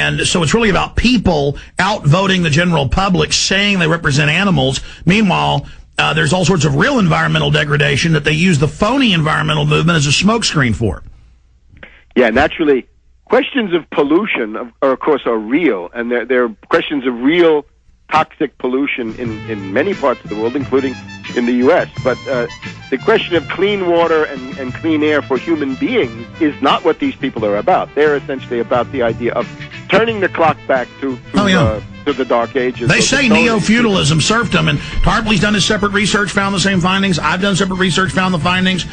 And so it's really about people outvoting the general public, saying they represent animals. Meanwhile, there's all sorts of real environmental degradation that they use the phony environmental movement as a smokescreen for. Yeah, naturally, questions of pollution, of course, are real, and they're questions of real toxic pollution in many parts of the world, including in the U.S. But the question of clean water and clean air for human beings is not what these people are about. They're essentially about the idea of turning the clock back to the Dark Ages. They say neo-feudalism, serfdom, and Tarpley's done his separate research, found the same findings. I've done separate research, found the findings.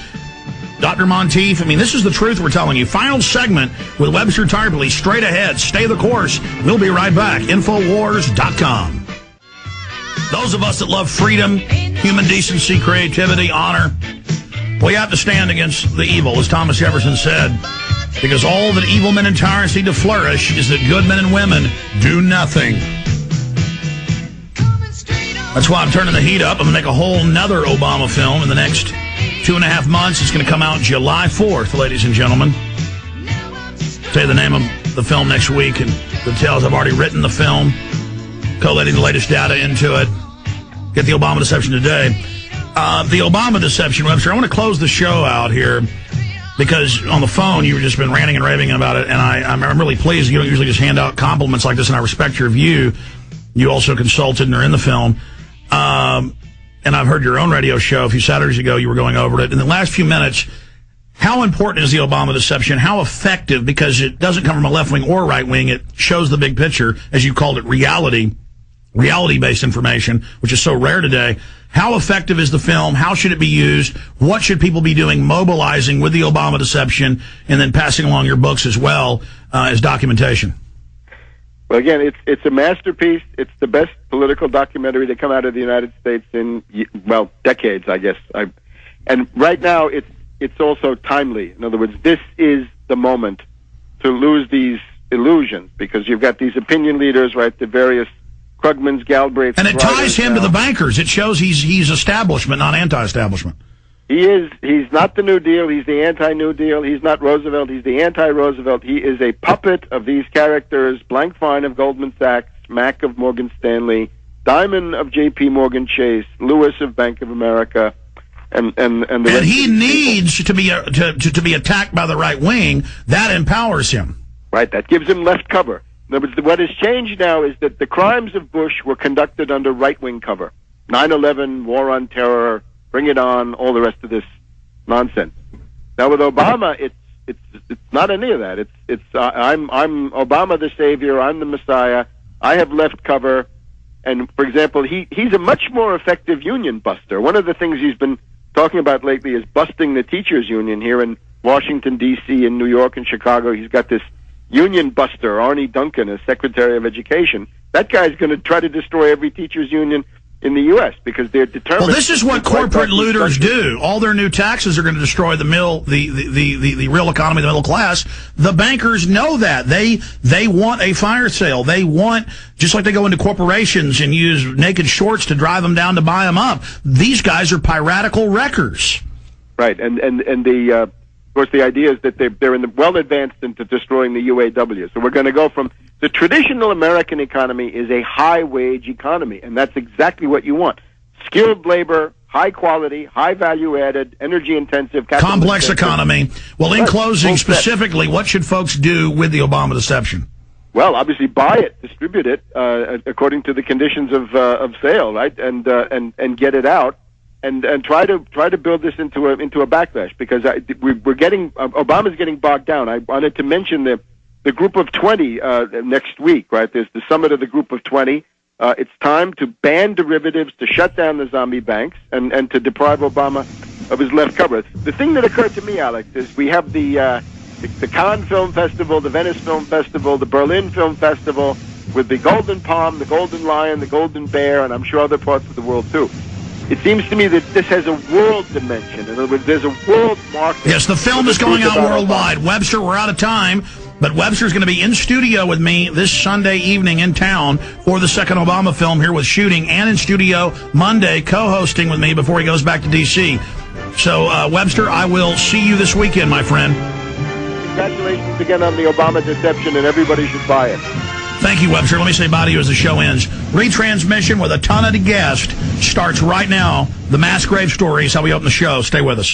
Dr. Monteith, I mean, this is the truth we're telling you. Final segment with Webster Tarpley, straight ahead. Stay the course. We'll be right back. Infowars.com. Those of us that love freedom, human decency, creativity, honor, we have to stand against the evil, as Thomas Jefferson said, because all that evil men and tyrants need to flourish is that good men and women do nothing. That's why I'm turning the heat up. I'm going to make a whole nother Obama film in the next 2.5 months. It's going to come out July 4th, ladies and gentlemen. I'll tell you the name of the film next week and the details. I've already written the film, collating the latest data into it. Get the Obama deception today. The Obama deception, Webster, I want to close the show out here because on the phone you've just been ranting and raving about it, and I'm really pleased. You don't usually just hand out compliments like this, and I respect your view. You also consulted and are in the film. And I've heard your own radio show a few Saturdays ago. You were going over it. In the last few minutes, how important is the Obama deception? How effective? Because it doesn't come from a left wing or right wing. It shows the big picture, as you called it, reality-based information, which is so rare today. How effective is the film? How should it be used? What should people be doing, mobilizing with the Obama deception, and then passing along your books as well as documentation? Well, again, it's a masterpiece. It's the best political documentary to come out of the United States in, well, decades, I guess. And right now, it's also timely. In other words, this is the moment to lose these illusions, because you've got these opinion leaders, right, the various Krugmans, Galbraiths, and it ties him to the bankers. It shows he's establishment, not anti-establishment. He's not the New Deal. He's the anti-New Deal. He's not Roosevelt. He's the anti-Roosevelt. He is a puppet of these characters: Blank Fine of Goldman Sachs, Mack of Morgan Stanley, Diamond of J.P. Morgan Chase, Lewis of Bank of America, and he needs to be attacked by the right wing. That empowers him. Right. That gives him left cover. In other words, what has changed now is that the crimes of Bush were conducted under right-wing cover. 9/11, War on Terror, Bring It On, all the rest of this nonsense. Now with Obama, it's not any of that. I'm Obama the savior. I'm the Messiah. I have left cover, and for example, he's a much more effective union buster. One of the things he's been talking about lately is busting the teachers union here in Washington D.C., in New York, and Chicago. He's got this union buster, Arnie Duncan, as Secretary of Education. That guy's going to try to destroy every teachers union in the U.S. because they're determined. Well, this is what corporate looters do. All their new taxes are going to destroy the real economy, the middle class. The bankers know that. They want a fire sale. They want, just like they go into corporations and use naked shorts to drive them down to buy them up. These guys are piratical wreckers. Right, and the of course the idea is that they're well advanced into destroying the UAW. So we're going to go from the traditional American economy is a high-wage economy, and that's exactly what you want. Skilled labor, high quality, high value-added, energy-intensive, complex economy. Well, in closing, specifically, what should folks do with the Obama deception? Well, obviously, buy it, distribute it according to the conditions of sale, right, and get it out, and try to build this into a backlash, because Obama's getting bogged down. I wanted to mention the Group of 20 next week, right? There's the summit of the Group of 20. It's time to ban derivatives, to shut down the zombie banks, and to deprive Obama of his left cover. The thing that occurred to me, Alex, is we have the Cannes Film Festival, the Venice Film Festival, the Berlin Film Festival, with the Golden Palm, the Golden Lion, the Golden Bear, and I'm sure other parts of the world too. It seems to me that this has a world dimension. In other words, there's a world market. Yes, the film is going out worldwide. Webster, we're out of time, but Webster's going to be in studio with me this Sunday evening in town for the second Obama film here with shooting, and in studio Monday co-hosting with me before he goes back to D.C. So, Webster, I will see you this weekend, my friend. congratulations again on the Obama deception, and everybody should buy it. Thank you, Webster. Let me say bye to you as the show ends. Retransmission with a ton of guests starts right now. The mass grave story is how we open the show. Stay with us.